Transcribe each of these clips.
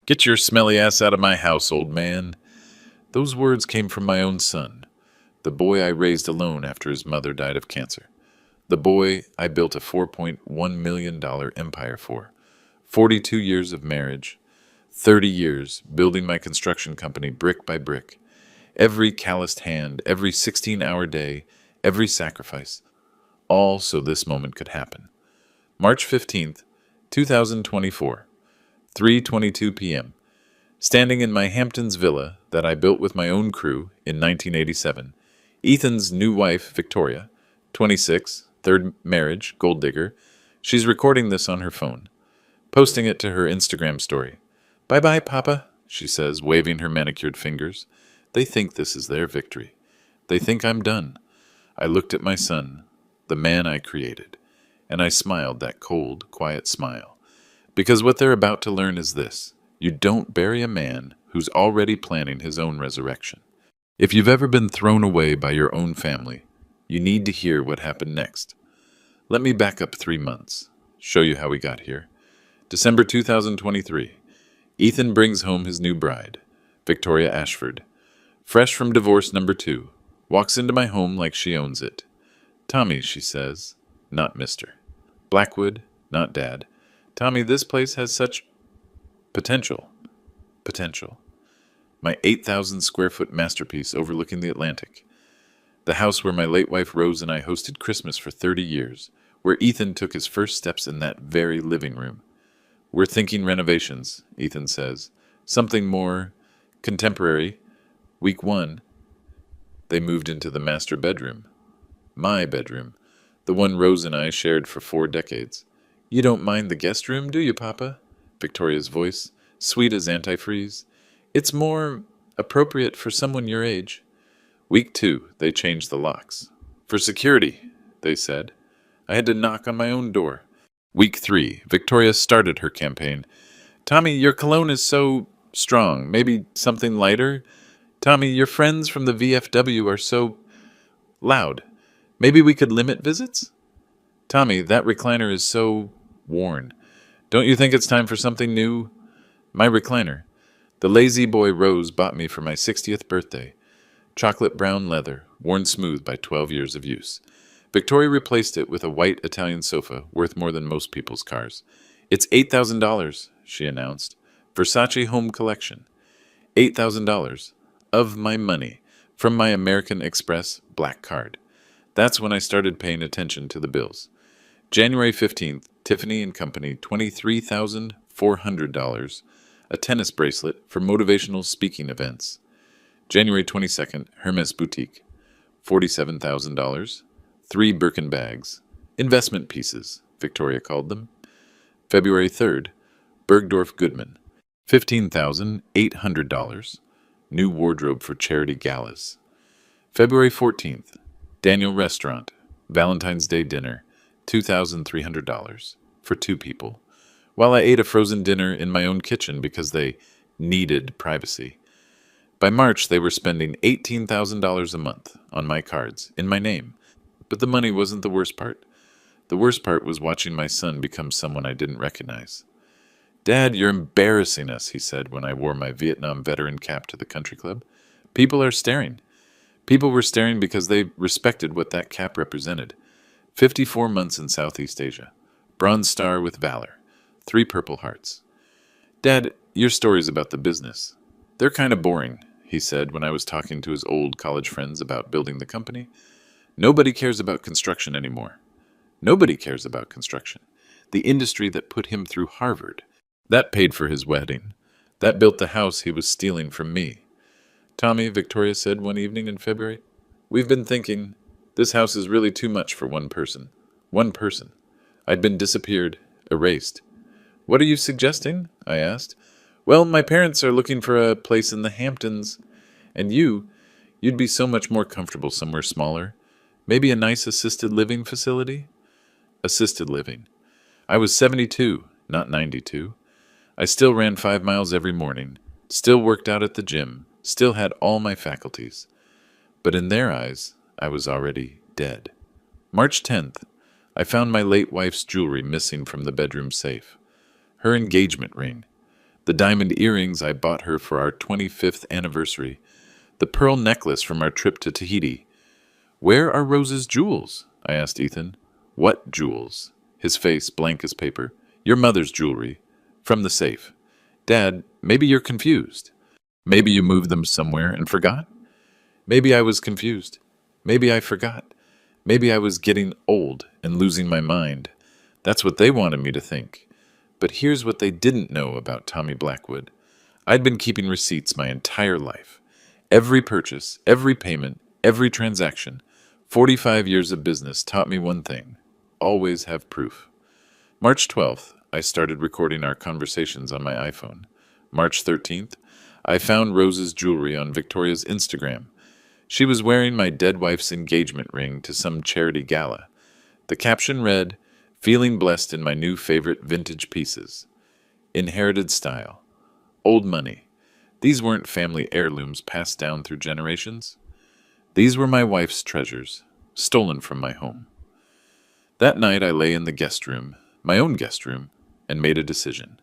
Get your smelly ass out of my house, old man. Those words came from my own son, the boy I raised alone after his mother died of cancer. The boy I built a $4.1 million empire for. 42 years of marriage, 30 years building my construction company brick by brick. Every calloused hand, every 16-hour day, every sacrifice, all so this moment could happen. March 15th, 2024, 3:22 p.m. Standing in my Hamptons villa that I built with my own crew in 1987, Ethan's new wife, Victoria, 26, third marriage, gold digger, she's recording this on her phone, posting it to her Instagram story. Bye-bye, Papa, she says, waving her manicured fingers. They think this is their victory. They think I'm done. I looked at my son, the man I created, and I smiled that cold, quiet smile. Because what they're about to learn is this. You don't bury a man who's already planning his own resurrection. If you've ever been thrown away by your own family, you need to hear what happened next. Let me back up 3 months, show you how we got here. December 2023. Ethan brings home his new bride, Victoria Ashford. Fresh from divorce number 2, walks into my home like she owns it. Tommy, she says, not Mr. Blackwood, not Dad. Tommy, this place has such potential. Potential. My 8,000 square foot masterpiece overlooking the Atlantic. The house where my late wife Rose and I hosted Christmas for 30 years, where Ethan took his first steps in that very living room. We're thinking renovations, Ethan says. Something more contemporary. Week 1, they moved into the master bedroom. My bedroom. The one Rose and I shared for 4 decades. You don't mind the guest room, do you, Papa? Victoria's voice, sweet as antifreeze. It's more appropriate for someone your age. Week 2, they changed the locks. For security, they said. I had to knock on my own door. Week 3, Victoria started her campaign. Tommy, your cologne is so strong. Maybe something lighter? Tommy, your friends from the VFW are so loud. Maybe we could limit visits? Tommy, that recliner is so worn. Don't you think it's time for something new? My recliner. The lazy boy Rose bought me for my 60th birthday. Chocolate brown leather, worn smooth by 12 years of use. Victoria replaced it with a white Italian sofa worth more than most people's cars. It's $8,000, she announced. Versace Home Collection. $8,000. Of my money. From my American Express black card. That's when I started paying attention to the bills. January 15th, Tiffany & Company, $23,400. A tennis bracelet for motivational speaking events. January 22nd, Hermes Boutique, $47,000. 3 Birkin bags. Investment pieces, Victoria called them. February 3rd, Bergdorf Goodman, $15,800. New wardrobe for charity galas. February 14th, Daniel Restaurant, Valentine's Day dinner, $2,300 for 2 people, while I ate a frozen dinner in my own kitchen because they needed privacy. By March, they were spending $18,000 a month on my cards, in my name. But the money wasn't the worst part. The worst part was watching my son become someone I didn't recognize. Dad, you're embarrassing us, he said when I wore my Vietnam veteran cap to the country club. People are staring. People were staring because they respected what that cap represented. 54 months in Southeast Asia. Bronze Star with Valor. 3 Purple Hearts. Dad, your stories about the business. They're kind of boring, he said when I was talking to his old college friends about building the company. Nobody cares about construction anymore. Nobody cares about construction. The industry that put him through Harvard. That paid for his wedding. That built the house he was stealing from me. Tommy, Victoria said one evening in February, we've been thinking, this house is really too much for one person. One person. I'd been disappeared, erased. What are you suggesting? I asked. Well, my parents are looking for a place in the Hamptons. And you'd be so much more comfortable somewhere smaller. Maybe a nice assisted living facility? Assisted living. I was 72, not 92. I still ran 5 miles every morning, still worked out at the gym, still had all my faculties. But in their eyes, I was already dead. March 10th, I found my late wife's jewelry missing from the bedroom safe. Her engagement ring. The diamond earrings I bought her for our 25th anniversary. The pearl necklace from our trip to Tahiti. Where are Rose's jewels? I asked Ethan. What jewels? His face blank as paper. Your mother's jewelry. From the safe. Dad, maybe you're confused. Maybe you moved them somewhere and forgot? Maybe I was confused. Maybe I forgot. Maybe I was getting old and losing my mind. That's what they wanted me to think. But here's what they didn't know about Tommy Blackwood. I'd been keeping receipts my entire life. Every purchase, every payment, every transaction. 45 years of business taught me one thing. Always have proof. March 12th, I started recording our conversations on my iPhone. March 13th, I found Rose's jewelry on Victoria's Instagram. She was wearing my dead wife's engagement ring to some charity gala. The caption read, "Feeling blessed in my new favorite vintage pieces. Inherited style. Old money. These weren't family heirlooms passed down through generations. These were my wife's treasures, stolen from my home." That night I lay in the guest room, my own guest room, and made a decision.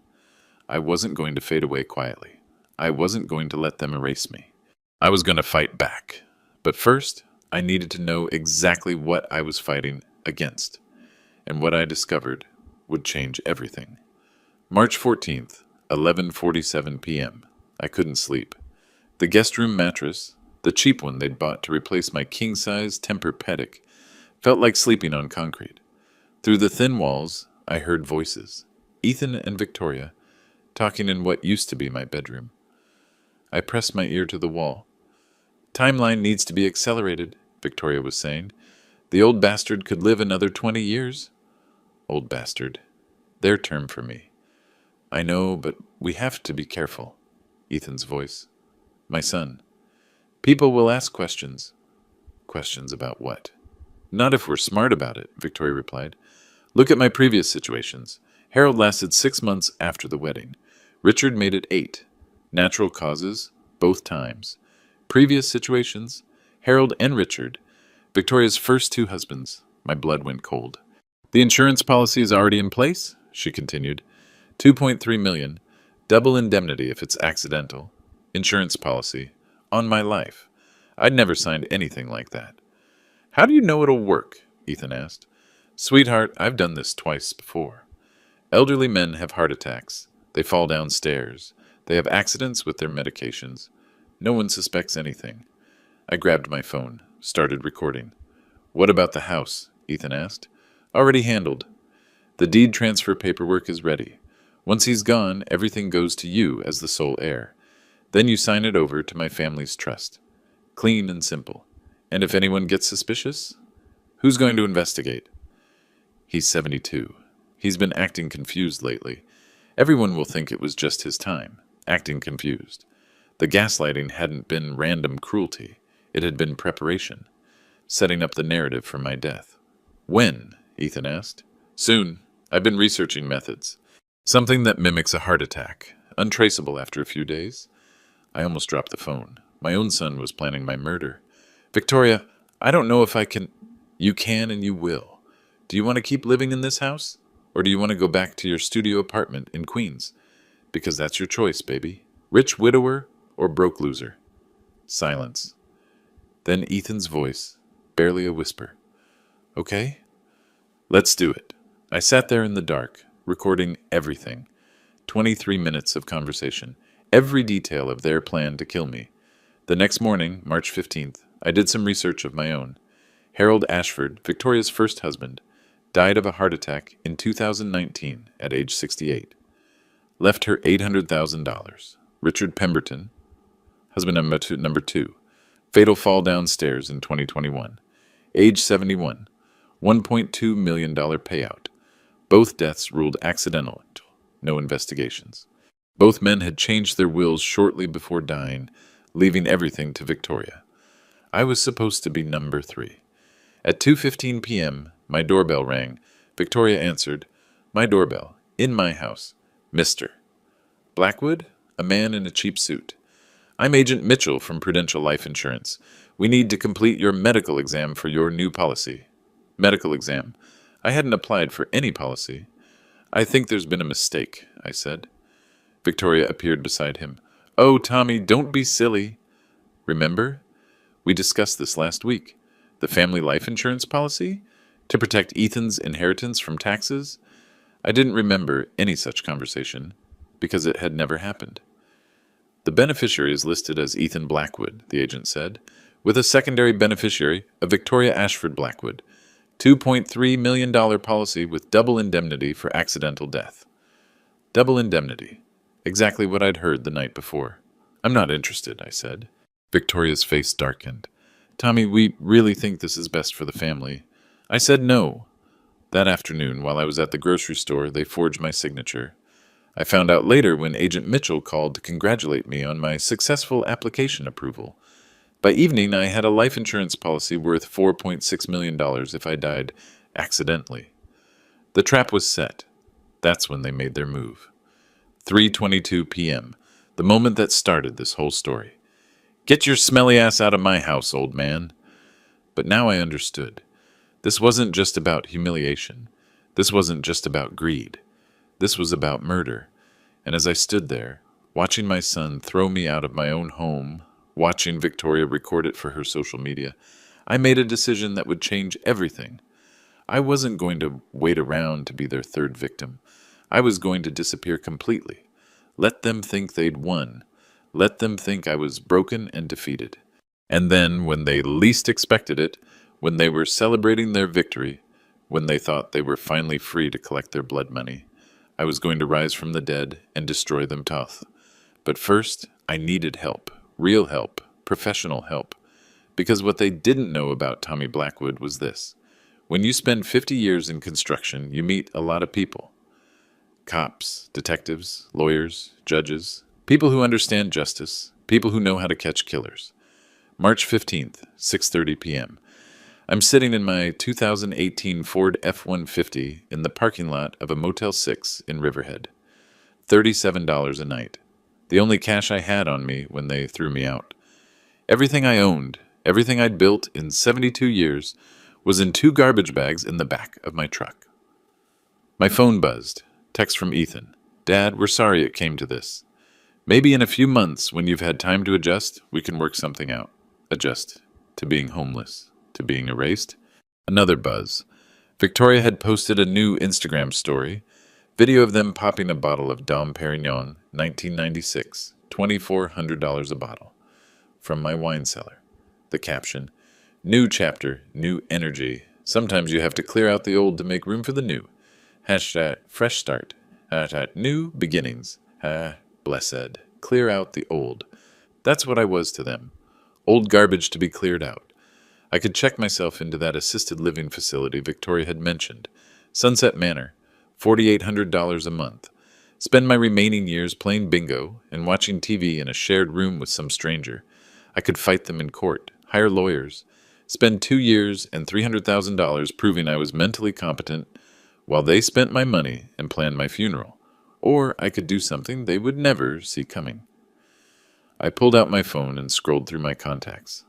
I wasn't going to fade away quietly. I wasn't going to let them erase me. I was going to fight back. But first, I needed to know exactly what I was fighting against. And what I discovered would change everything. March 14th, 11:47 p.m. I couldn't sleep. The guest room mattress, the cheap one they'd bought to replace my king-size Tempur-Pedic, felt like sleeping on concrete. Through the thin walls, I heard voices. Ethan and Victoria, talking in what used to be my bedroom. I pressed my ear to the wall. "Timeline needs to be accelerated," Victoria was saying. "The old bastard could live another 20 years. Old bastard. Their term for me. "I know, but we have to be careful." Ethan's voice. "My son. People will ask questions." "Questions about what?" "Not if we're smart about it," Victoria replied. "Look at my previous situations. Harold lasted 6 months after the wedding. Richard made it 8. Natural causes, both times. Previous situations, Harold and Richard. Victoria's first 2 husbands." My blood went cold. "The insurance policy is already in place," she continued. 2.3 million. Double indemnity if it's accidental. Insurance policy. On my life. I'd never signed anything like that. "How do you know it'll work?" Ethan asked. "Sweetheart, I've done this twice before. Elderly men have heart attacks. They fall downstairs. They have accidents with their medications. No one suspects anything." I grabbed my phone, started recording. "What about the house?" Ethan asked. "Already handled. The deed transfer paperwork is ready. Once he's gone, everything goes to you as the sole heir. Then you sign it over to my family's trust. Clean and simple. And if anyone gets suspicious, who's going to investigate?" He's 72. He's been acting confused lately. Everyone will think it was just his time, acting confused. The gaslighting hadn't been random cruelty. It had been preparation, setting up the narrative for my death. "When?" Ethan asked. "Soon. I've been researching methods. Something that mimics a heart attack, untraceable after a few days." I almost dropped the phone. My own son was planning my murder. "Victoria, I don't know if I can—" "You can and you will. Do you want to keep living in this house? Or do you want to go back to your studio apartment in Queens? Because that's your choice, baby. Rich widower or broke loser." Silence. Then Ethan's voice, barely a whisper. "Okay, let's do it." I sat there in the dark, recording everything. 23 minutes of conversation. Every detail of their plan to kill me. The next morning, March 15th, I did some research of my own. Harold Ashford, Victoria's first husband, died of a heart attack in 2019 at age 68. Left her $800,000. Richard Pemberton, husband number two, fatal fall downstairs in 2021. Age 71. $1.2 million payout. Both deaths ruled accidental. No investigations. Both men had changed their wills shortly before dying, leaving everything to Victoria. I was supposed to be number 3. At 2:15 p.m., my doorbell rang. Victoria answered. "My doorbell. In my house. Mr. Blackwood? A man in a cheap suit. I'm Agent Mitchell from Prudential Life Insurance. We need to complete your medical exam for your new policy." "Medical exam? I hadn't applied for any policy." "I think there's been a mistake," I said. Victoria appeared beside him. Oh, Tommy, don't be silly. Remember? We discussed this last week. The family life insurance policy? To protect Ethan's inheritance from taxes? I didn't remember any such conversation, because it had never happened. The beneficiary is listed as Ethan Blackwood, the agent said, with a secondary beneficiary of Victoria Ashford Blackwood, $2.3 million policy with double indemnity for accidental death. Double indemnity. Exactly what I'd heard the night before. I'm not interested, I said. Victoria's face darkened. Tommy, we really think this is best for the family. I said no. That afternoon, while I was at the grocery store, they forged my signature. I found out later when Agent Mitchell called to congratulate me on my successful application approval. By evening, I had a life insurance policy worth $4.6 million if I died accidentally. The trap was set. That's when they made their move. 3:22 p.m., the moment that started this whole story. Get your smelly ass out of my house, old man. But now I understood. This wasn't just about humiliation. This wasn't just about greed. This was about murder. And as I stood there, watching my son throw me out of my own home, watching Victoria record it for her social media, I made a decision that would change everything. I wasn't going to wait around to be their third victim. I was going to disappear completely. Let them think they'd won. Let them think I was broken and defeated. And then, when they least expected it, when they were celebrating their victory, when they thought they were finally free to collect their blood money, I was going to rise from the dead and destroy them tough. But first, I needed help, real help, professional help. Because what they didn't know about Tommy Blackwood was this. When you spend 50 years in construction, you meet a lot of people. Cops, detectives, lawyers, judges, people who understand justice, people who know how to catch killers. March 15th, 6:30 p.m. I'm sitting in my 2018 Ford F-150 in the parking lot of a Motel 6 in Riverhead. $37 a night. The only cash I had on me when they threw me out. Everything I owned, everything I'd built in 72 years, was in 2 garbage bags in the back of my truck. My phone buzzed. Text from Ethan. Dad, we're sorry it came to this. Maybe in a few months, when you've had time to adjust, we can work something out. Adjust. To being homeless. To being erased. Another buzz. Victoria had posted a new Instagram story. Video of them popping a bottle of Dom Perignon, 1996. $2,400 a bottle. From my wine cellar. The caption. New chapter, new energy. Sometimes you have to clear out the old to make room for the new. Hashtag fresh start. Hashtag new beginnings. Blessed. Clear out the old. That's what I was to them. Old garbage to be cleared out. I could check myself into that assisted living facility Victoria had mentioned. Sunset Manor. $4,800 a month. Spend my remaining years playing bingo and watching TV in a shared room with some stranger. I could fight them in court, hire lawyers, spend 2 years and $300,000 proving I was mentally competent while they spent my money and planned my funeral. Or I could do something they would never see coming. I pulled out my phone and scrolled through my contacts.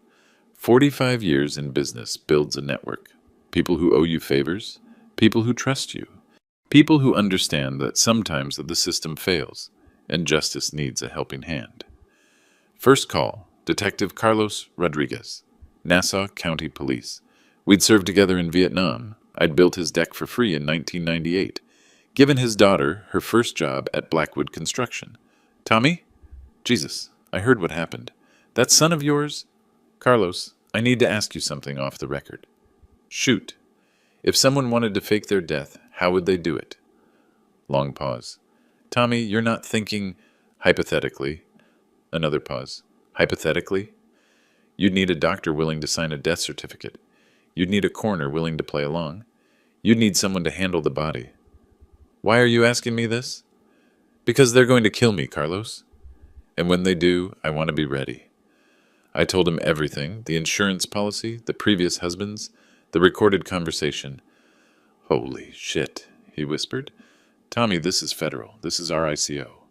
45 years in business builds a network. People who owe you favors, people who trust you, people who understand that sometimes the system fails and justice needs a helping hand. First call, Detective Carlos Rodriguez, Nassau County Police. We'd served together in Vietnam. I'd built his deck for free in 1998. Given his daughter her first job at Blackwood Construction. Tommy? Jesus, I heard what happened. That son of yours? Carlos, I need to ask you something off the record. Shoot. If someone wanted to fake their death, how would they do it? Long pause. Tommy, you're not thinking hypothetically. Another pause. Hypothetically? You'd need a doctor willing to sign a death certificate. You'd need a coroner willing to play along. You'd need someone to handle the body. Why are you asking me this? Because they're going to kill me, Carlos. And when they do, I want to be ready. I told him everything, the insurance policy, the previous husbands, the recorded conversation. Holy shit, he whispered. Tommy, this is federal. This is RICO.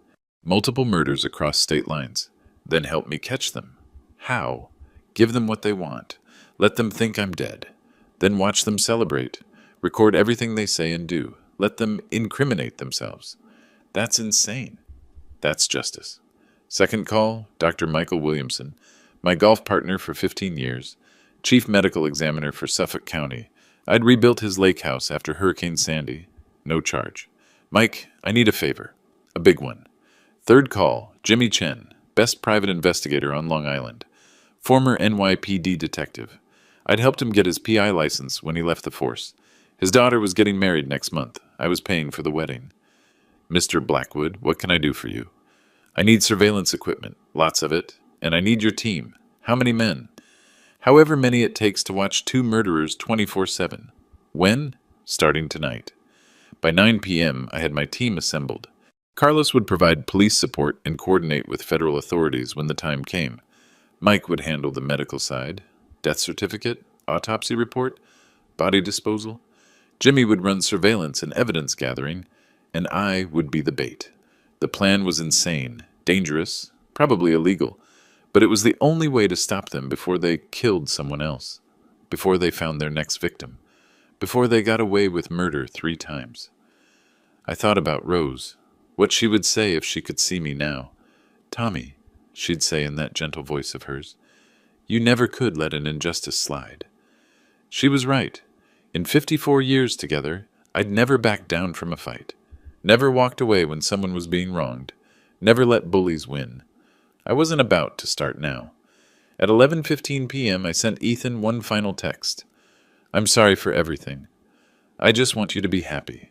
Multiple murders across state lines. Then help me catch them. How? Give them what they want. Let them think I'm dead. Then watch them celebrate. Record everything they say and do. Let them incriminate themselves. That's insane. That's justice. Second call, Dr. Michael Williamson, my golf partner for 15 years, chief medical examiner for Suffolk County. I'd rebuilt his lake house after Hurricane Sandy. No charge. Mike, I need a favor. A big one. Third call, Jimmy Chen, best private investigator on Long Island, former NYPD detective. I'd helped him get his PI license when he left the force. His daughter was getting married next month. I was paying for the wedding. Mr. Blackwood, what can I do for you? I need surveillance equipment, lots of it, and I need your team. How many men? However many it takes to watch two murderers 24/7. When? Starting tonight. By 9 p.m., I had my team assembled. Carlos would provide police support and coordinate with federal authorities when the time came. Mike would handle the medical side, death certificate, autopsy report, body disposal. Jimmy would run surveillance and evidence gathering, and I would be the bait. The plan was insane, dangerous, probably illegal, but it was the only way to stop them before they killed someone else, before they found their next victim, before they got away with murder 3 times. I thought about Rose, what she would say if she could see me now. "Tommy," she'd say in that gentle voice of hers, "you never could let an injustice slide." She was right. In 54 years together, I'd never backed down from a fight, never walked away when someone was being wronged, never let bullies win. I wasn't about to start now. At 11:15 p.m., I sent Ethan one final text. "I'm sorry for everything. I just want you to be happy.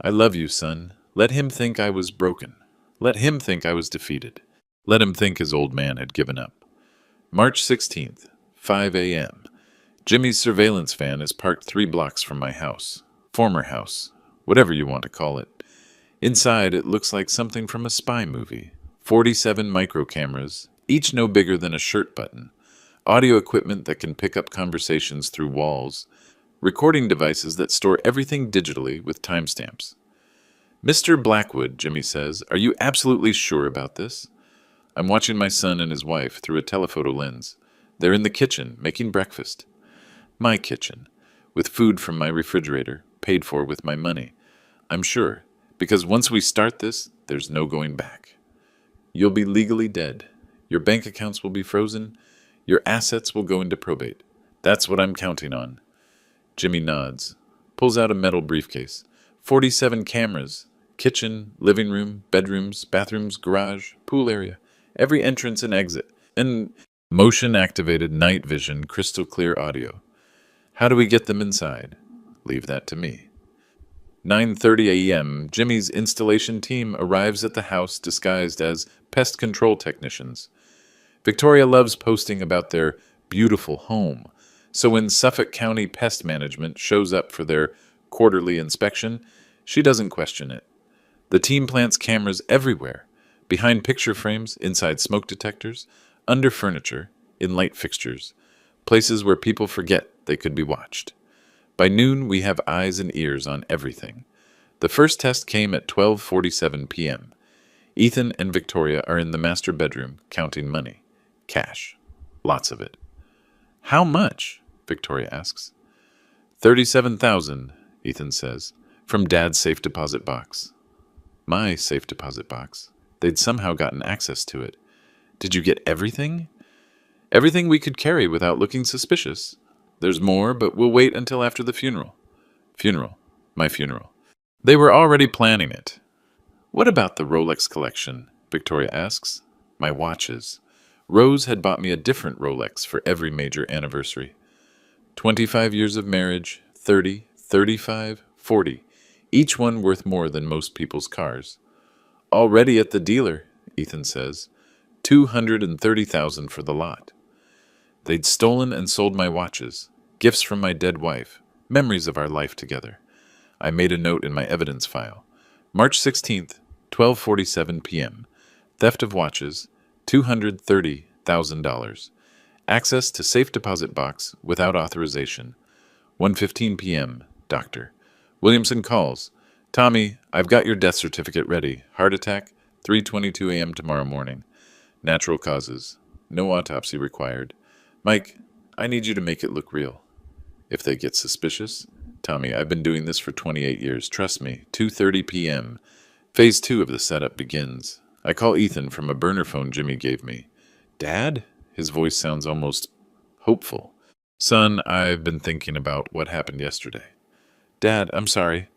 I love you, son. Let him think I was broken. Let him think I was defeated. Let him think his old man had given up." March 16th, 5 a.m. Jimmy's surveillance van is parked 3 blocks from my house. Former house. Whatever you want to call it. Inside, it looks like something from a spy movie. 47 micro cameras, each no bigger than a shirt button. Audio equipment that can pick up conversations through walls. Recording devices that store everything digitally with timestamps. "Mr. Blackwood," Jimmy says, "are you absolutely sure about this?" I'm watching my son and his wife through a telephoto lens. They're in the kitchen, making breakfast. My kitchen, with food from my refrigerator, paid for with my money. I'm sure, because once we start this, there's no going back. You'll be legally dead. Your bank accounts will be frozen. Your assets will go into probate. That's what I'm counting on. Jimmy nods, pulls out a metal briefcase. 47 cameras. Kitchen, living room, bedrooms, bathrooms, garage, pool area. Every entrance and exit. And motion-activated night vision crystal clear audio. How do we get them inside? Leave that to me. 9:30 a.m., Jimmy's installation team arrives at the house disguised as pest control technicians. Victoria loves posting about their beautiful home, so when Suffolk County Pest Management shows up for their quarterly inspection, she doesn't question it. The team plants cameras everywhere, behind picture frames, inside smoke detectors, under furniture, in light fixtures, places where people forget they could be watched. By noon, we have eyes and ears on everything. The first test came at 12:47 p.m. Ethan and Victoria are in the master bedroom, counting money. Cash. Lots of it. "How much?" Victoria asks. 37,000, Ethan says, from Dad's safe deposit box. My safe deposit box. They'd somehow gotten access to it. "Did you get everything?" "Everything we could carry without looking suspicious. There's more, but we'll wait until after the funeral." Funeral. My funeral. They were already planning it. "What about the Rolex collection?" Victoria asks. My watches. Rose had bought me a different Rolex for every major anniversary. 25 years of marriage, 30, 35, 40, each one worth more than most people's cars. "Already at the dealer," Ethan says. 230,000 for the lot. They'd stolen and sold my watches, gifts from my dead wife, memories of our life together. I made a note in my evidence file. March 16th, 12:47 p.m. Theft of watches, $230,000. Access to safe deposit box without authorization. 1:15 p.m. Doctor. Williamson calls. "Tommy, I've got your death certificate ready. Heart attack, 3:22 a.m. tomorrow morning. Natural causes. No autopsy required. Mike, I need you to make it look real. If they get suspicious, Tommy, I've been doing this for 28 years. Trust me. 2:30 p.m. Phase 2 of the setup begins. I call Ethan from a burner phone Jimmy gave me. Dad? His voice sounds almost hopeful. Son, I've been thinking about what happened yesterday. Dad, I'm sorry.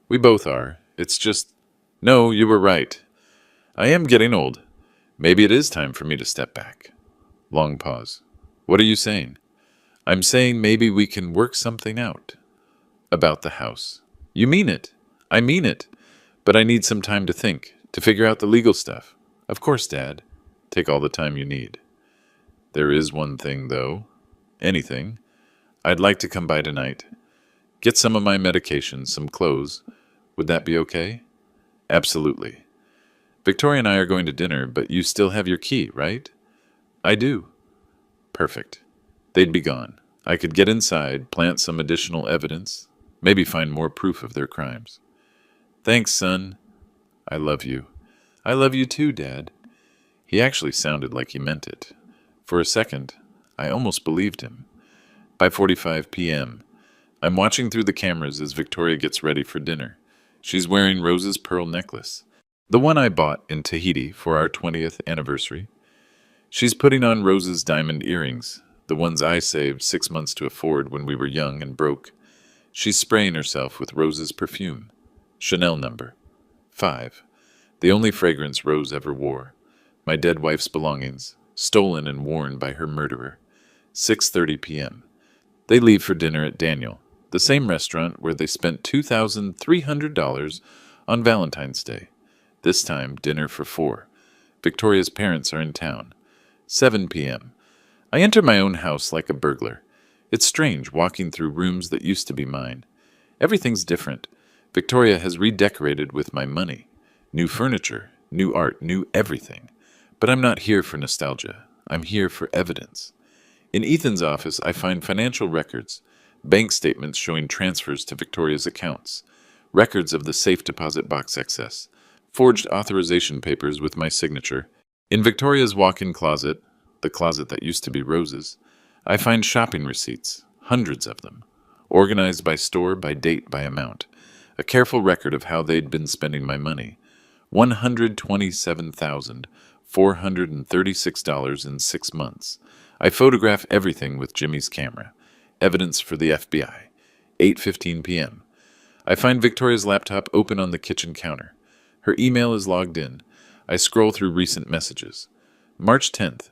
We both are. It's just... No, you were right. I am getting old. Maybe it is time for me to step back. Long pause. What are you saying? I'm saying maybe we can work something out. About the house. You mean it. I mean it. But I need some time to think, to figure out the legal stuff. Of course, Dad. Take all the time you need. There is one thing, though. Anything. I'd like to come by tonight. Get some of my medication, some clothes. Would that be okay? Absolutely. Victoria and I are going to dinner, but you still have your key, right? I do. Perfect. They'd be gone. I could get inside, plant some additional evidence, maybe find more proof of their crimes. Thanks, son. I love you. I love you too, Dad. He actually sounded like he meant it. For a second, I almost believed him. By 5:45 p.m., I'm watching through the cameras as Victoria gets ready for dinner. She's wearing Rose's pearl necklace, the one I bought in Tahiti for our 20th anniversary. She's putting on Rose's diamond earrings, the ones I saved 6 months to afford when we were young and broke. She's spraying herself with Rose's perfume, Chanel number 5, the only fragrance Rose ever wore. My dead wife's belongings, stolen and worn by her murderer. 6:30 p.m. They leave for dinner at Daniel, the same restaurant where they spent $2,300 on Valentine's Day. This time, dinner for 4. Victoria's parents are in town. 7 p.m. I enter my own house like a burglar. It's strange walking through rooms that used to be mine. Everything's different. Victoria has redecorated with my money. New furniture, new art, new everything. But I'm not here for nostalgia. I'm here for evidence. In Ethan's office, I find financial records, bank statements showing transfers to Victoria's accounts, records of the safe deposit box excess, forged authorization papers with my signature. In Victoria's walk-in closet, the closet that used to be Rose's, I find shopping receipts, hundreds of them, organized by store, by date, by amount, a careful record of how they'd been spending my money. $127,436 in 6 months. I photograph everything with Jimmy's camera. Evidence for the FBI. 8:15 p.m. I find Victoria's laptop open on the kitchen counter. Her email is logged in. I scroll through recent messages. March 10th.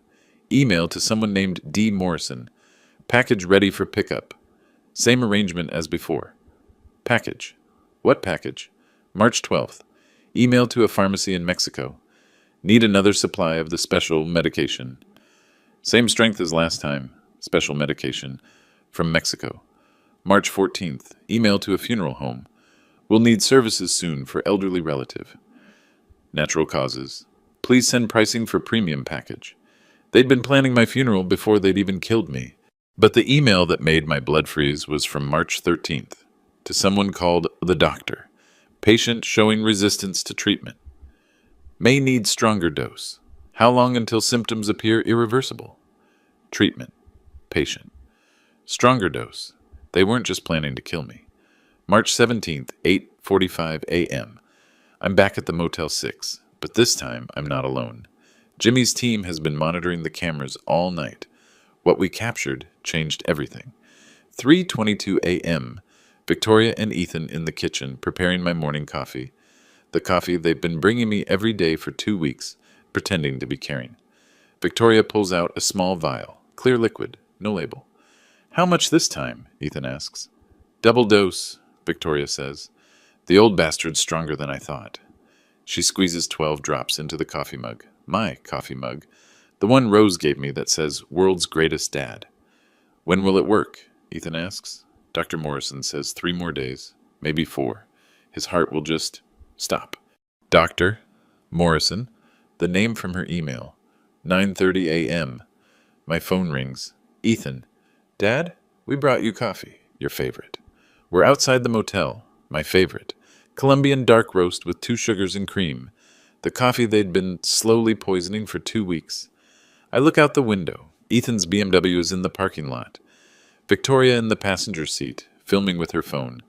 Email to someone named D. Morrison. Package ready for pickup. Same arrangement as before. Package. What package? March 12th. Email to a pharmacy in Mexico. Need another supply of the special medication. Same strength as last time. Special medication. From Mexico. March 14th. Email to a funeral home. Will need services soon for elderly relative. Natural causes. Please send pricing for premium package. They'd been planning my funeral before they'd even killed me. But the email that made my blood freeze was from March 13th. To someone called the doctor. Patient showing resistance to treatment. May need stronger dose. How long until symptoms appear irreversible? Treatment. Patient. Stronger dose. They weren't just planning to kill me. March 17th, 8:45 a.m. I'm back at the Motel 6, but this time I'm not alone. Jimmy's team has been monitoring the cameras all night. What we captured changed everything. 3:22 a.m. Victoria and Ethan in the kitchen preparing my morning coffee. The coffee they've been bringing me every day for 2 weeks, pretending to be caring. Victoria pulls out a small vial, clear liquid, no label. How much this time? Ethan asks. Double dose, Victoria says. The old bastard's stronger than I thought. She squeezes 12 drops into the coffee mug. My coffee mug. The one Rose gave me that says, World's Greatest Dad. When will it work? Ethan asks. Dr. Morrison says 3 more days, maybe 4. His heart will just stop. Dr. Morrison, the name from her email. 9:30 a.m. My phone rings. Ethan. Dad, we brought you coffee, your favorite. We're outside the motel, my favorite. Colombian dark roast with 2 sugars and cream. The coffee they'd been slowly poisoning for 2 weeks. I look out the window. Ethan's BMW is in the parking lot. Victoria in the passenger seat, filming with her phone.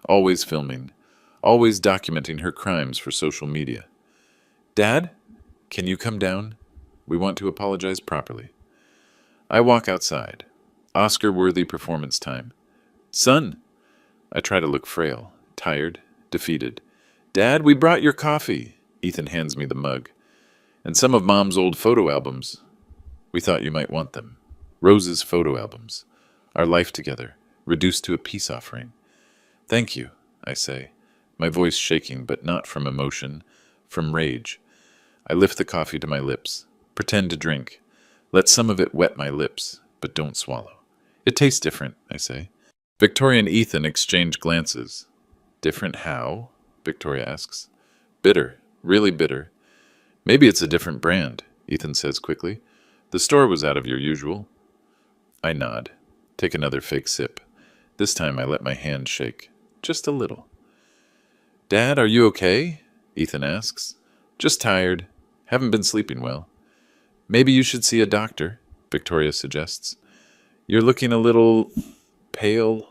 Always filming. Always documenting her crimes for social media. Dad? can you come down? We want to apologize properly. I walk outside. Oscar-worthy performance time. Son! I try to look frail, tired, defeated. Dad, we brought your coffee. Ethan hands me the mug. And some of Mom's old photo albums. We thought you might want them. Rose's photo albums. Our life together, reduced to a peace offering. Thank you, I say, my voice shaking, but not from emotion, from rage. I lift the coffee to my lips, pretend to drink. Let some of it wet my lips, but don't swallow. It tastes different, I say. Victoria and Ethan exchange glances. Different how? Victoria asks. Bitter, really bitter. Maybe it's a different brand, Ethan says quickly. The store was out of your usual. I nod, take another fake sip. This time I let my hand shake, just a little. Dad, are you okay? Ethan asks. Just tired. Haven't been sleeping well. Maybe you should see a doctor, Victoria suggests. You're looking a little pale,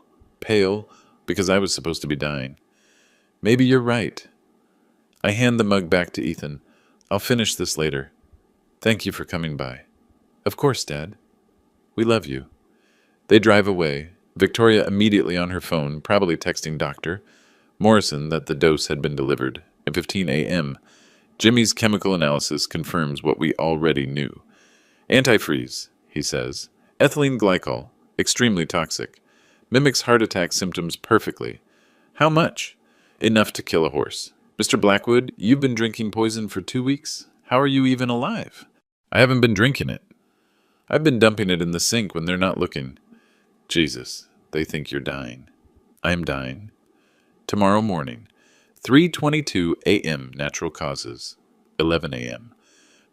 because I was supposed to be dying. Maybe you're right. I hand the mug back to Ethan. I'll finish this later. Thank you for coming by. Of course, Dad. We love you. They drive away, Victoria immediately on her phone, probably texting Dr. Morrison that the dose had been delivered at 15 a.m. Jimmy's chemical analysis confirms what we already knew. Antifreeze, he says. Ethylene glycol, extremely toxic. Mimics heart attack symptoms perfectly. How much? Enough to kill a horse. Mr. Blackwood, you've been drinking poison for 2 weeks? How are you even alive? I haven't been drinking it. I've been dumping it in the sink when they're not looking. Jesus, they think you're dying. I'm dying. Tomorrow morning, 3:22 a.m. natural causes, 11 a.m.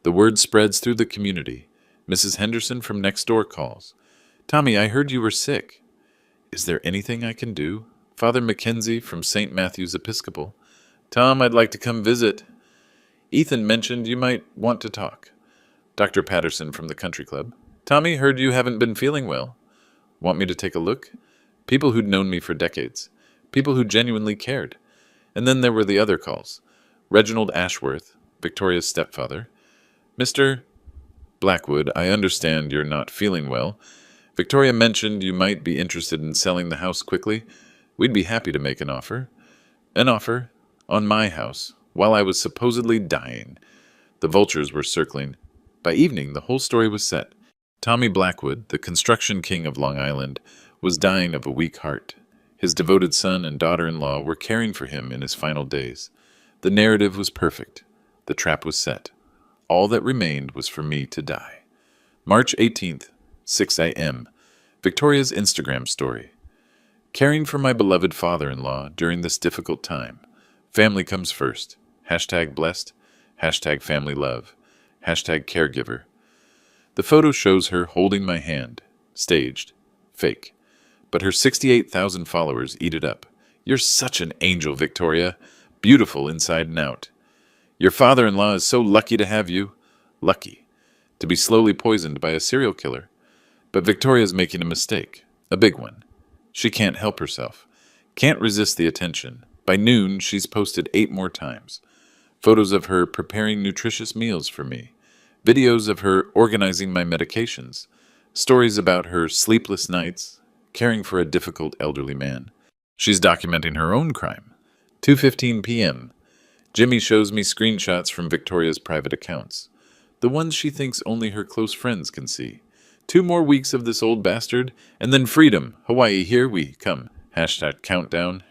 The word spreads through the community. Mrs. Henderson from next door calls. Tommy, I heard you were sick. Is there anything I can do? Father Mackenzie from St. Matthew's Episcopal. Tom, I'd like to come visit. Ethan mentioned you might want to talk. Dr. Patterson from the country club. Tommy, heard you haven't been feeling well. Want me to take a look? People who'd known me for decades. People who genuinely cared. And then there were the other calls. Reginald Ashworth, Victoria's stepfather. Mr. Blackwood, I understand you're not feeling well. Victoria mentioned you might be interested in selling the house quickly. We'd be happy to make an offer. An offer on my house while I was supposedly dying. The vultures were circling. By evening, the whole story was set. Tommy Blackwood, the construction king of Long Island, was dying of a weak heart. His devoted son and daughter-in-law were caring for him in his final days. The narrative was perfect. The trap was set. All that remained was for me to die. March 18th, 6 a.m. Victoria's Instagram story. Caring for my beloved father-in-law during this difficult time. Family comes first. #blessed. #family love. #caregiver. The photo shows her holding my hand. Staged. Fake. But her 68,000 followers eat it up. You're such an angel, Victoria. Beautiful inside and out. Your father-in-law is so lucky to have you. Lucky. To be slowly poisoned by a serial killer. But Victoria's making a mistake. A big one. She can't help herself. Can't resist the attention. By noon, she's posted 8 more times. Photos of her preparing nutritious meals for me. Videos of her organizing my medications. Stories about her sleepless nights, caring for a difficult elderly man. She's documenting her own crime. 2:15 p.m. Jimmy shows me screenshots from Victoria's private accounts. The ones she thinks only her close friends can see. 2 more weeks of this old bastard, and then freedom. Hawaii, here we come. #countdown,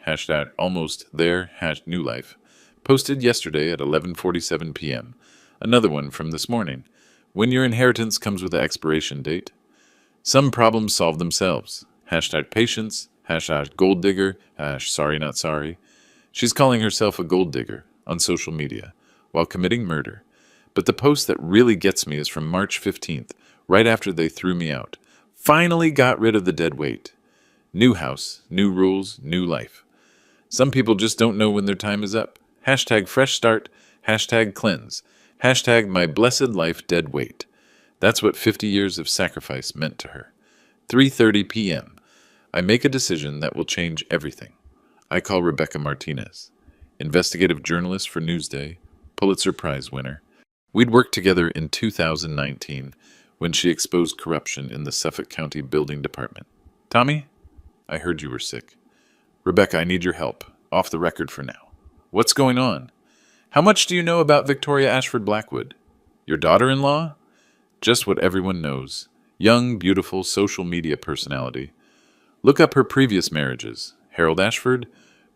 #almost there, #new life. Posted yesterday at 11:47 p.m. Another one from this morning. When your inheritance comes with an expiration date. Some problems solve themselves. #patience, #gold digger, #sorry not sorry. She's calling herself a gold digger on social media while committing murder. But the post that really gets me is from March 15th, right after they threw me out. Finally got rid of the dead weight. New house, new rules, new life. Some people just don't know when their time is up. #fresh start, #cleanse, #my blessed life dead weight. That's what 50 years of sacrifice meant to her. 3:30 p.m. I make a decision that will change everything. I call Rebecca Martinez, investigative journalist for Newsday, Pulitzer Prize winner. We'd worked together in 2019 when she exposed corruption in the Suffolk County Building Department. Tommy, I heard you were sick. Rebecca, I need your help. Off the record for now. What's going on? How much do you know about Victoria Ashford Blackwood? Your daughter-in-law? Just what everyone knows. Young, beautiful, social media personality. Look up her previous marriages. Harold Ashford,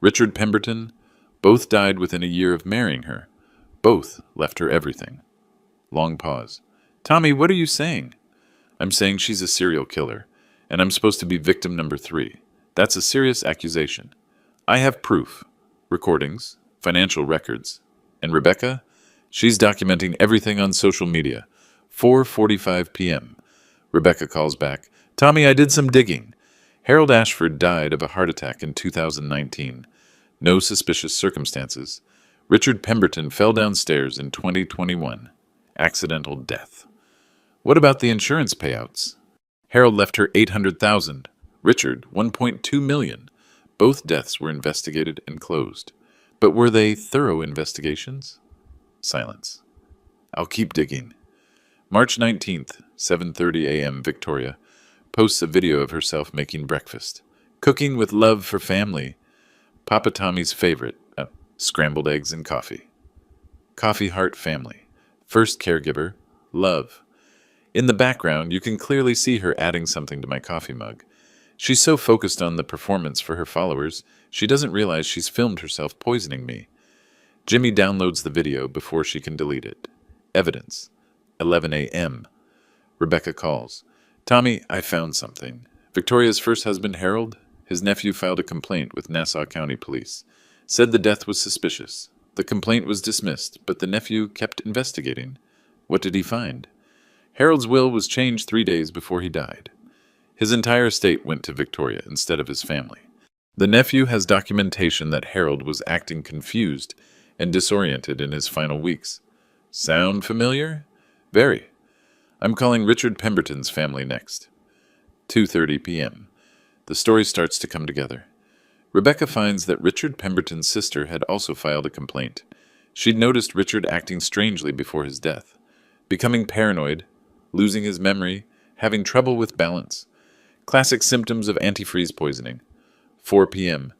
Richard Pemberton. Both died within a year of marrying her. Both left her everything. Long pause. Tommy, what are you saying? I'm saying she's a serial killer, and I'm supposed to be victim number 3. That's a serious accusation. I have proof. Recordings, financial records. And Rebecca? She's documenting everything on social media. 4:45 p.m. Rebecca calls back. Tommy, I did some digging. Harold Ashford died of a heart attack in 2019. No suspicious circumstances. Richard Pemberton fell downstairs in 2021. Accidental death. What about the insurance payouts? Harold left her $800,000. Richard, $1.2 million. Both deaths were investigated and closed. But were they thorough investigations? Silence. I'll keep digging. March 19th, 7:30 a.m. Victoria posts a video of herself making breakfast. Cooking with love for family. Papa Tommy's favorite, scrambled eggs and coffee. Coffee Heart Family. First caregiver, love. In the background, you can clearly see her adding something to my coffee mug. She's so focused on the performance for her followers, she doesn't realize she's filmed herself poisoning me. Jimmy downloads the video before she can delete it. Evidence. 11 a.m. Rebecca calls. Tommy, I found something. Victoria's first husband, Harold, his nephew filed a complaint with Nassau County Police. Said the death was suspicious. The complaint was dismissed, but the nephew kept investigating. What did he find? Harold's will was changed 3 days before he died. His entire estate went to Victoria instead of his family. The nephew has documentation that Harold was acting confused and disoriented in his final weeks. Sound familiar? Very. I'm calling Richard Pemberton's family next. 2:30 p.m. The story starts to come together. Rebecca finds that Richard Pemberton's sister had also filed a complaint. She'd noticed Richard acting strangely before his death, becoming paranoid, losing his memory, having trouble with balance. Classic symptoms of antifreeze poisoning. 4 p.m.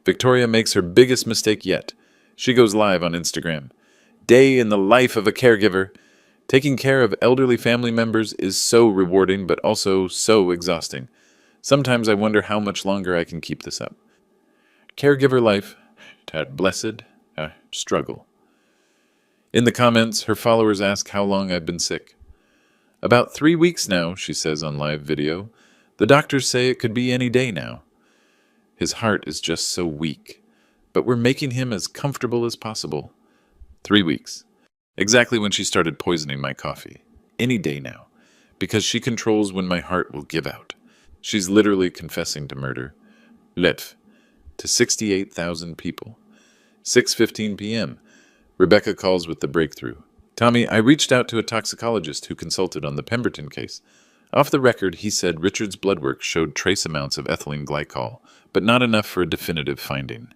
Victoria makes her biggest mistake yet. She goes live on Instagram. Day in the life of a caregiver. Taking care of elderly family members is so rewarding, but also so exhausting. Sometimes I wonder how much longer I can keep this up. Caregiver life, that blessed struggle. In the comments, her followers ask how long I've been sick. About 3 weeks now, she says on live video. The doctors say it could be any day now. His heart is just so weak, but we're making him as comfortable as possible. 3 weeks. Exactly when she started poisoning my coffee. Any day now. Because she controls when my heart will give out. She's literally confessing to murder. Letf. To 68,000 people. 6:15 p.m. Rebecca calls with the breakthrough. Tommy, I reached out to a toxicologist who consulted on the Pemberton case. Off the record, he said Richard's blood work showed trace amounts of ethylene glycol, but not enough for a definitive finding.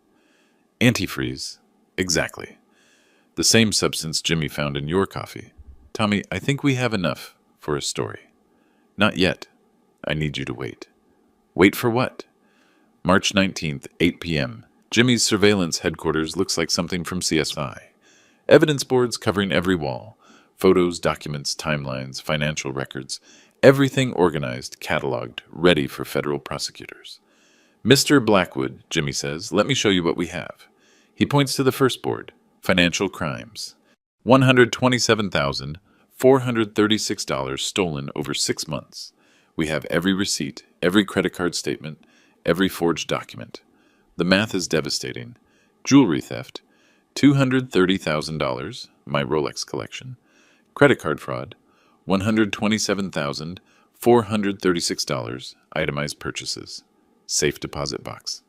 Antifreeze. Exactly. The same substance Jimmy found in your coffee. Tommy, I think we have enough for a story. Not yet. I need you to wait. Wait for what? March 19th, 8 p.m. Jimmy's surveillance headquarters looks like something from CSI. Evidence boards covering every wall. Photos, documents, timelines, financial records. Everything organized, cataloged, ready for federal prosecutors. Mr. Blackwood, Jimmy says, let me show you what we have. He points to the first board. Financial crimes. $127,436 stolen over 6 months. We have every receipt, every credit card statement, every forged document. The math is devastating. Jewelry theft, $230,000, my Rolex collection. Credit card fraud, $127,436, itemized purchases. Safe deposit box.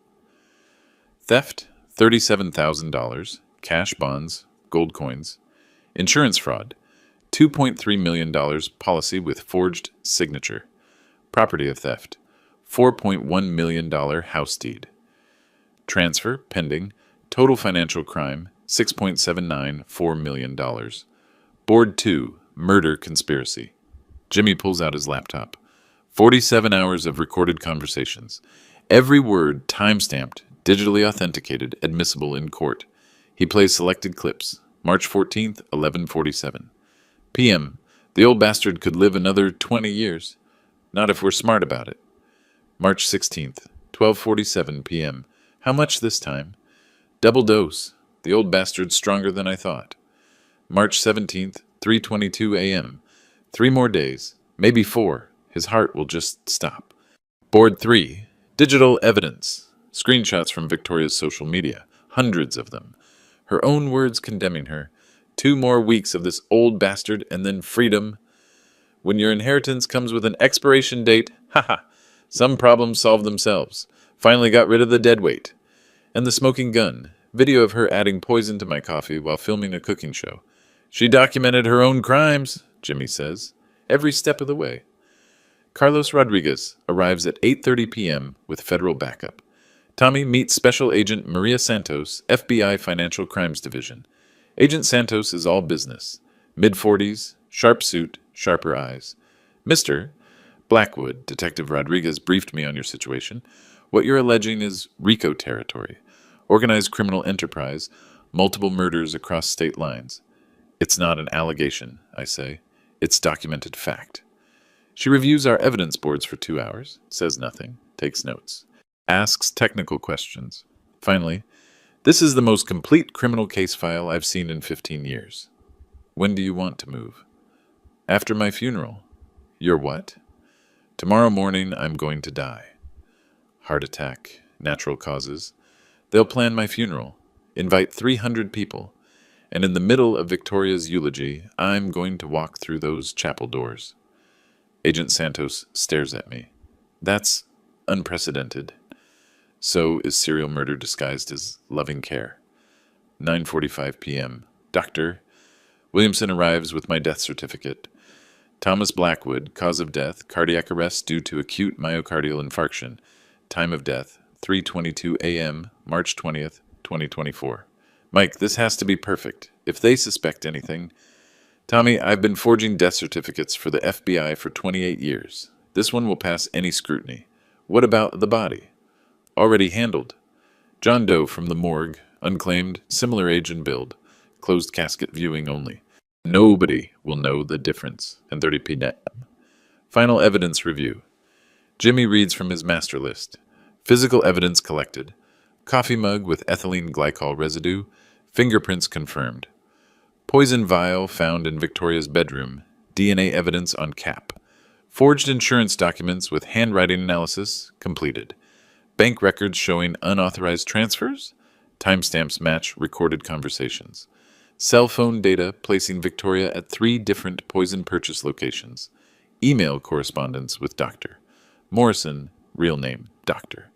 Theft, $37,000, cash bonds, gold coins. Insurance fraud, $2.3 million policy with forged signature. Property of theft, $4.1 million house deed. Transfer, pending, total financial crime, $6.794 million. Board 2, Murder Conspiracy. Jimmy pulls out his laptop. 47 hours of recorded conversations. Every word time-stamped, digitally authenticated, admissible in court. He plays selected clips. March 14th, 11:47 p.m. The old bastard could live another 20 years. Not if we're smart about it. March 16th, 12:47 p.m. How much this time? Double dose. The old bastard's stronger than I thought. March 17th, 3:22 a.m. 3 more days, maybe 4. His heart will just stop. Board 3. Digital evidence. Screenshots from Victoria's social media. Hundreds of them. Her own words condemning her. 2 more weeks of this old bastard and then freedom. When your inheritance comes with an expiration date, haha, some problems solve themselves. Finally got rid of the deadweight. And the smoking gun. Video of her adding poison to my coffee while filming a cooking show. She documented her own crimes, Jimmy says, every step of the way. Carlos Rodriguez arrives at 8:30 p.m. with federal backup. Tommy meets Special Agent Maria Santos, FBI Financial Crimes Division. Agent Santos is all business. Mid-40s, sharp suit, sharper eyes. Mr. Blackwood, Detective Rodriguez briefed me on your situation. What you're alleging is RICO territory. Organized criminal enterprise, multiple murders across state lines. It's not an allegation, I say. It's documented fact. She reviews our evidence boards for 2 hours, says nothing, takes notes, asks technical questions. Finally, this is the most complete criminal case file I've seen in 15 years. When do you want to move? After my funeral. Your what? Tomorrow morning I'm going to die. Heart attack, natural causes. They'll plan my funeral, invite 300 people, and in the middle of Victoria's eulogy, I'm going to walk through those chapel doors. Agent Santos stares at me. That's unprecedented. So is serial murder disguised as loving care. 9:45 p.m. Doctor. Williamson arrives with my death certificate. Thomas Blackwood, cause of death, cardiac arrest due to acute myocardial infarction. Time of death, 3:22 a.m., March 20th, 2024. Mike, this has to be perfect. If they suspect anything... Tommy, I've been forging death certificates for the FBI for 28 years. This one will pass any scrutiny. What about the body? Already handled. John Doe from the morgue, unclaimed, similar age and build. Closed casket viewing only. Nobody will know the difference. 10:30 p.m. Final evidence review. Jimmy reads from his master list. Physical evidence collected. Coffee mug with ethylene glycol residue. Fingerprints confirmed. Poison vial found in Victoria's bedroom. DNA evidence on cap. Forged insurance documents with handwriting analysis completed. Bank records showing unauthorized transfers. Timestamps match recorded conversations. Cell phone data placing Victoria at 3 different poison purchase locations. Email correspondence with Dr. Morrison, real name, Dr.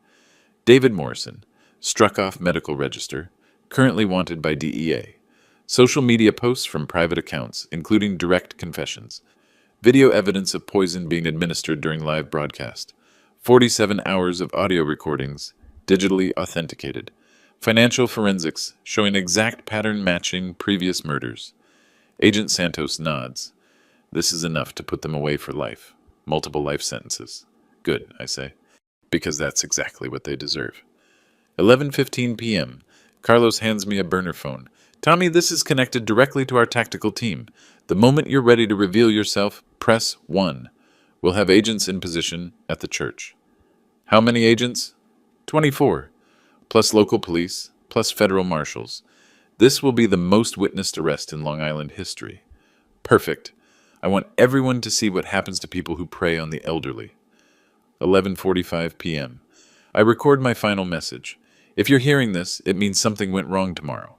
David Morrison, struck off medical register, currently wanted by DEA. Social media posts from private accounts, including direct confessions. Video evidence of poison being administered during live broadcast. 47 hours of audio recordings, digitally authenticated. Financial forensics showing exact pattern matching previous murders. Agent Santos nods. This is enough to put them away for life. Multiple life sentences. Good, I say, because that's exactly what they deserve. 11:15 p.m. Carlos hands me a burner phone. Tommy, this is connected directly to our tactical team. The moment you're ready to reveal yourself, press 1. We'll have agents in position at the church. How many agents? 24. Plus local police, plus federal marshals. This will be the most witnessed arrest in Long Island history. Perfect. I want everyone to see what happens to people who prey on the elderly. 11:45 p.m. I record my final message. If you're hearing this, it means something went wrong tomorrow.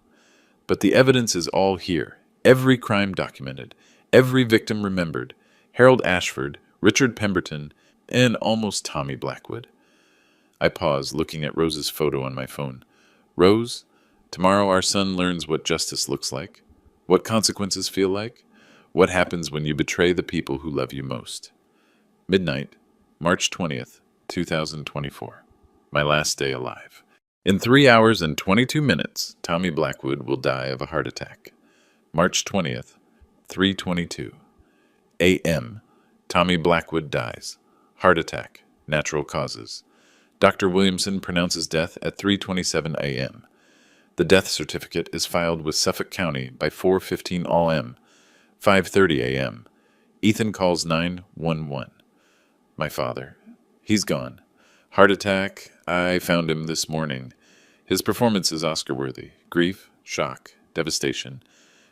But the evidence is all here. Every crime documented. Every victim remembered. Harold Ashford, Richard Pemberton, and almost Tommy Blackwood. I pause, looking at Rose's photo on my phone. Rose, tomorrow our son learns what justice looks like, what consequences feel like, what happens when you betray the people who love you most. Midnight, March 20th, 2024. My last day alive. In 3 hours and 22 minutes, Tommy Blackwood will die of a heart attack. March 20th, 3:22 a.m. Tommy Blackwood dies. Heart attack. Natural causes. Dr. Williamson pronounces death at 3:27 a.m. The death certificate is filed with Suffolk County by 4:15 a.m. 5:30 a.m. Ethan calls 911. My father. He's gone. Heart attack. I found him this morning. His performance is Oscar-worthy. Grief, shock, devastation.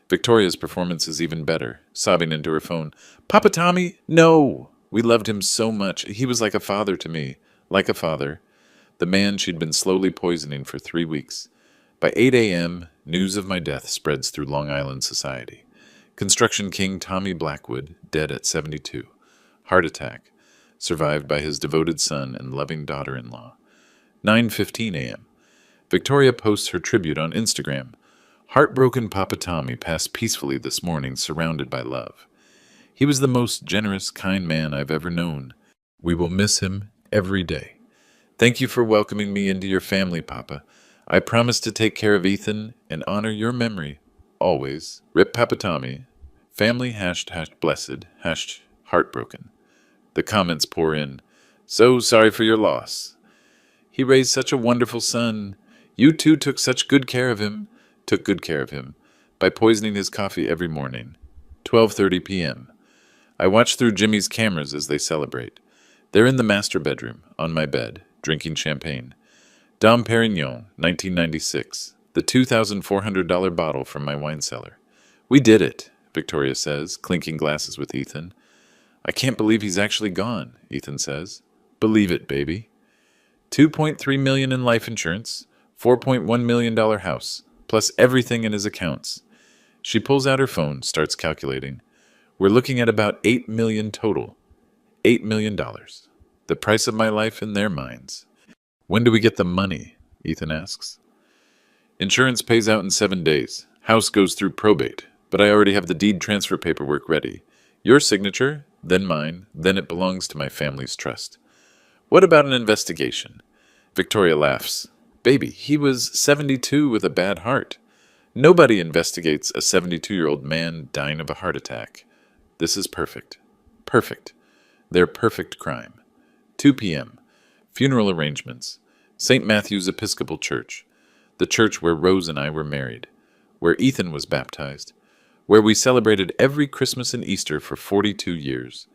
Victoria's performance is even better, sobbing into her phone. Papa Tommy, no! We loved him so much. He was like a father to me. Like a father. The man she'd been slowly poisoning for 3 weeks. By 8 a.m., news of my death spreads through Long Island society. Construction king Tommy Blackwood, dead at 72. Heart attack. Survived by his devoted son and loving daughter-in-law. 9:15 a.m. Victoria posts her tribute on Instagram. Heartbroken Papa Tommy passed peacefully this morning, surrounded by love. He was the most generous, kind man I've ever known. We will miss him every day. Thank you for welcoming me into your family, Papa. I promise to take care of Ethan and honor your memory. Always. Rip Papa Tommy. Family #blessed #heartbroken. The comments pour in. So sorry for your loss. He raised such a wonderful son. You two took such good care of him. Took good care of him. By poisoning his coffee every morning. 12:30 p.m. I watch through Jimmy's cameras as they celebrate. They're in the master bedroom, on my bed, drinking champagne. Dom Perignon, 1996. The $2,400 bottle from my wine cellar. We did it, Victoria says, clinking glasses with Ethan. I can't believe he's actually gone, Ethan says. Believe it, baby. $2.3 million in life insurance, $4.1 million house, plus everything in his accounts. She pulls out her phone, starts calculating. We're looking at about $8 million total. $8 million. The price of my life in their minds. When do we get the money? Ethan asks. Insurance pays out in 7 days. House goes through probate, but I already have the deed transfer paperwork ready. Your signature, then mine, then it belongs to my family's trust. What about an investigation? Victoria laughs. Baby, he was 72 with a bad heart. Nobody investigates a 72-year-old man dying of a heart attack. This is perfect. Perfect. Their perfect crime. 2 p.m. Funeral arrangements. St. Matthew's Episcopal Church. The church where Rose and I were married. Where Ethan was baptized. Where we celebrated every Christmas and Easter for 42 years.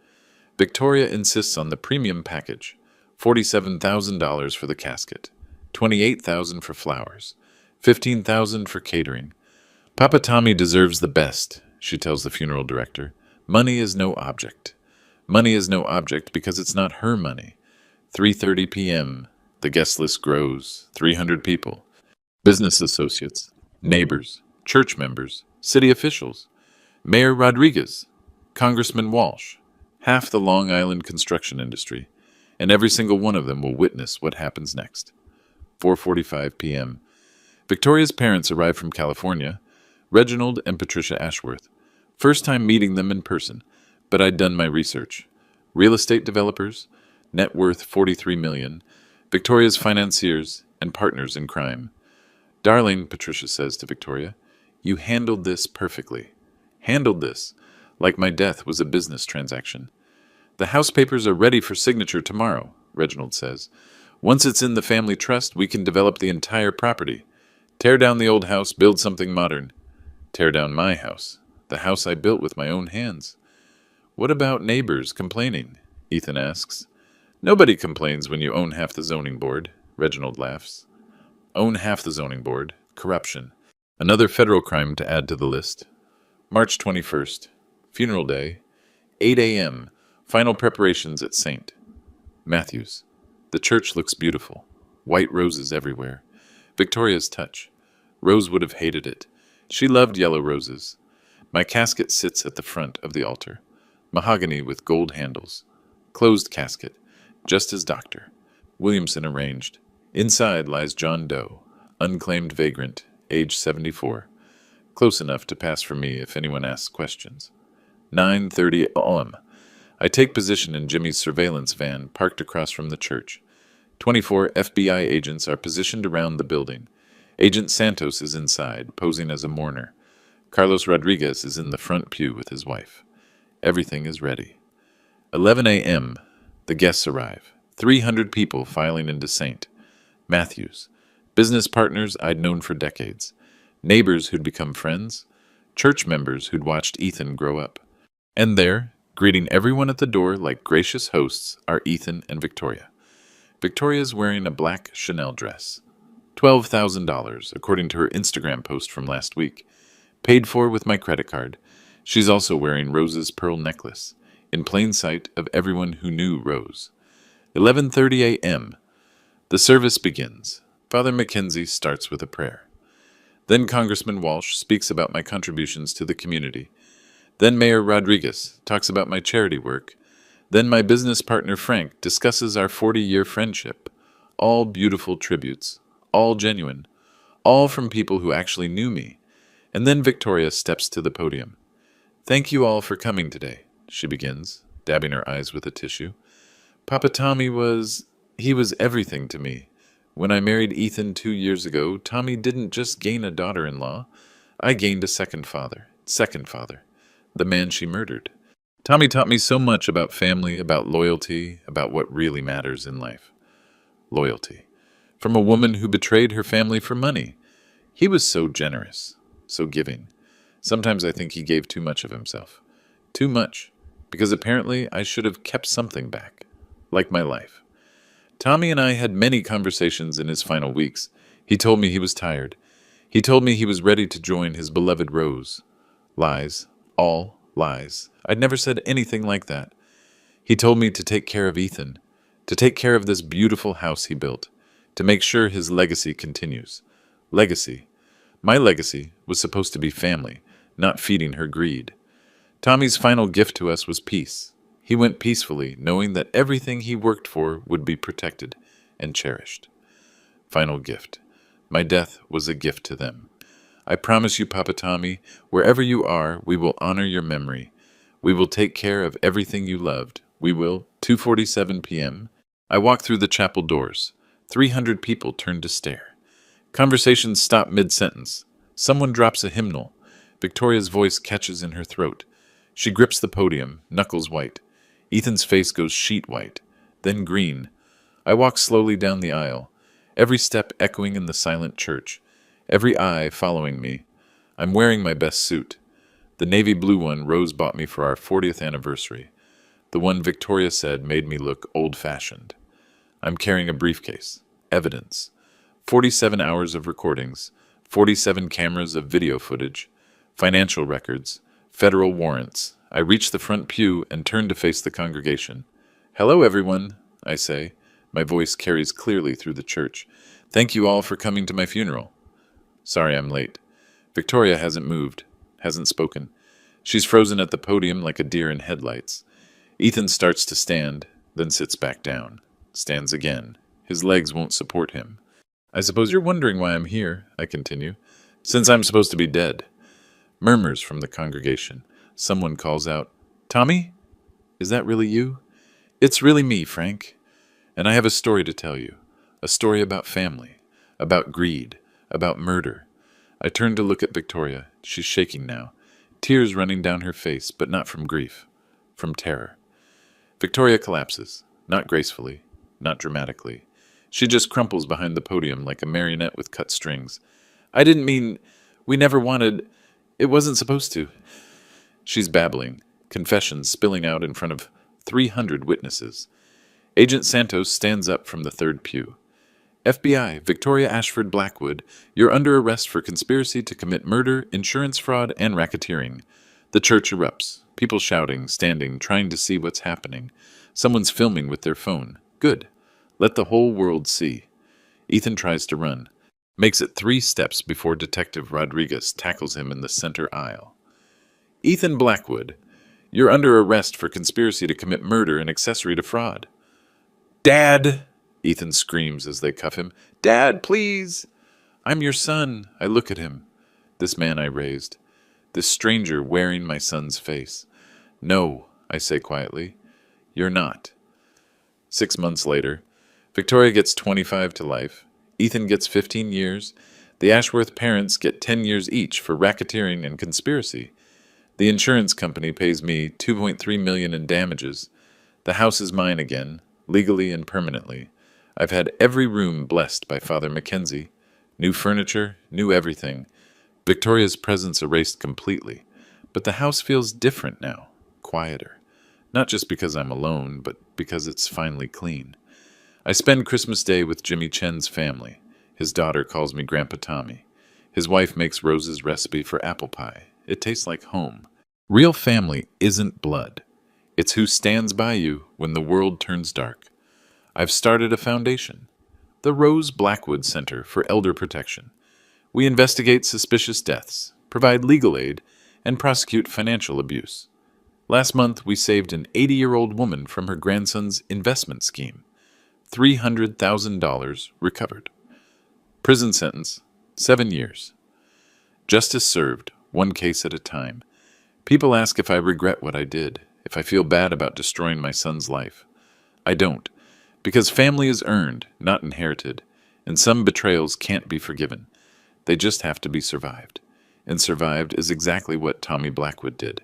Victoria insists on the premium package. $47,000 for the casket. $28,000 for flowers. $15,000 for catering. Papa Tommy deserves the best, she tells the funeral director. Money is no object. Money is no object because it's not her money. 3:30 p.m. The guest list grows. 300 people. Business associates, neighbors, church members, city officials, Mayor Rodriguez, Congressman Walsh, half the Long Island construction industry, and every single one of them will witness what happens next. 4:45 p.m. Victoria's parents arrive from California, Reginald and Patricia Ashworth. First time meeting them in person, but I'd done my research. Real estate developers, net worth $43 million, Victoria's financiers, and partners in crime. Darling, Patricia says to Victoria, you handled this perfectly. Handled this, like my death was a business transaction. The house papers are ready for signature tomorrow, Reginald says. Once it's in the family trust, we can develop the entire property. Tear down the old house, build something modern. Tear down my house, the house I built with my own hands. What about neighbors complaining? Ethan asks. Nobody complains when you own half the zoning board, Reginald laughs. Own half the zoning board. Corruption. Another federal crime to add to the list. March 21st. Funeral day. 8 a.m. Final preparations at St. Matthew's. The church looks beautiful. White roses everywhere. Victoria's touch. Rose would have hated it. She loved yellow roses. My casket sits at the front of the altar. Mahogany with gold handles. Closed casket. Just as Dr. Williamson arranged. Inside lies John Doe, unclaimed vagrant, age 74. Close enough to pass for me if anyone asks questions. 9:30 a.m. I take position in Jimmy's surveillance van parked across from the church. 24 FBI agents are positioned around the building. Agent Santos is inside, posing as a mourner. Carlos Rodriguez is in the front pew with his wife. Everything is ready. 11 a.m. The guests arrive. 300 people filing into St. Matthews. Business partners I'd known for decades. Neighbors who'd become friends. Church members who'd watched Ethan grow up. And there, greeting everyone at the door like gracious hosts, are Ethan and Victoria. Victoria's wearing a black Chanel dress. $12,000, according to her Instagram post from last week. Paid for with my credit card. She's also wearing Rose's pearl necklace, in plain sight of everyone who knew Rose. 11:30 a.m. The service begins. Father Mackenzie starts with a prayer. Then Congressman Walsh speaks about my contributions to the community. Then Mayor Rodriguez talks about my charity work. Then my business partner Frank discusses our 40-year friendship. All beautiful tributes, all genuine, all from people who actually knew me. And then Victoria steps to the podium. Thank you all for coming today, she begins, dabbing her eyes with a tissue. Papa Tommy he was everything to me. When I married Ethan 2 years ago, Tommy didn't just gain a daughter-in-law. I gained a second father, the man she murdered. Tommy taught me so much about family, about loyalty, about what really matters in life. Loyalty. From a woman who betrayed her family for money. He was so generous, so giving. Sometimes I think he gave too much of himself. Too much, because apparently I should have kept something back, like my life. Tommy and I had many conversations in his final weeks. He told me he was tired. He told me he was ready to join his beloved Rose. Lies. All lies. I'd never said anything like that. He told me to take care of Ethan, to take care of this beautiful house he built, to make sure his legacy continues. Legacy. My legacy was supposed to be family, not feeding her greed. Tommy's final gift to us was peace. He went peacefully, knowing that everything he worked for would be protected and cherished. Final gift. My death was a gift to them. I promise you, Papa Tommy, wherever you are, we will honor your memory. We will take care of everything you loved. We will. 2:47 p.m. I walk through the chapel doors. 300 people turn to stare. Conversations stop mid-sentence. Someone drops a hymnal. Victoria's voice catches in her throat. She grips the podium, knuckles white. Ethan's face goes sheet white, then green. I walk slowly down the aisle, every step echoing in the silent church, every eye following me. I'm wearing my best suit, the navy blue one Rose bought me for our 40th anniversary, the one Victoria said made me look old-fashioned. I'm carrying a briefcase, evidence, 47 hours of recordings, 47 cameras of video footage, financial records, federal warrants. I reach the front pew and turn to face the congregation. Hello, everyone, I say. My voice carries clearly through the church. Thank you all for coming to my funeral. Sorry I'm late. Victoria hasn't moved, hasn't spoken. She's frozen at the podium like a deer in headlights. Ethan starts to stand, then sits back down. Stands again. His legs won't support him. I suppose you're wondering why I'm here, I continue, since I'm supposed to be dead. Murmurs from the congregation. Someone calls out, Tommy? Is that really you? It's really me, Frank. And I have a story to tell you. A story about family, about greed, about murder. I turn to look at Victoria. She's shaking now. Tears running down her face, but not from grief, from terror. Victoria collapses, not gracefully, not dramatically. She just crumples behind the podium like a marionette with cut strings. I didn't mean, we never wanted, it wasn't supposed to. She's babbling, confessions spilling out in front of 300 witnesses. Agent Santos stands up from the third pew. FBI, Victoria Ashford Blackwood, you're under arrest for conspiracy to commit murder, insurance fraud, and racketeering. The church erupts. People shouting, standing, trying to see what's happening. Someone's filming with their phone. Good. Let the whole world see. Ethan tries to run. Makes it 3 steps before Detective Rodriguez tackles him in the center aisle. Ethan Blackwood, you're under arrest for conspiracy to commit murder and accessory to fraud. Dad! Ethan screams as they cuff him. Dad, please! I'm your son. I look at him. This man I raised. This stranger wearing my son's face. No, I say quietly. You're not. 6 months later, Victoria gets 25 to life. Ethan gets 15 years. The Ashworth parents get 10 years each for racketeering and conspiracy. The insurance company pays me $2.3 million in damages. The house is mine again, legally and permanently. I've had every room blessed by Father Mackenzie. New furniture, new everything. Victoria's presence erased completely. But the house feels different now, quieter. Not just because I'm alone, but because it's finally clean. I spend Christmas Day with Jimmy Chen's family. His daughter calls me Grandpa Tommy. His wife makes Rose's recipe for apple pie. It tastes like home. Real family isn't blood. It's who stands by you when the world turns dark. I've started a foundation, the Rose Blackwood Center for Elder Protection. We investigate suspicious deaths, provide legal aid, and prosecute financial abuse. Last month, we saved an 80-year-old woman from her grandson's investment scheme. $300,000 recovered. Prison sentence, 7 years. Justice served, one case at a time. People ask if I regret what I did, if I feel bad about destroying my son's life. I don't, because family is earned, not inherited, and some betrayals can't be forgiven. They just have to be survived. And survived is exactly what Tommy Blackwood did.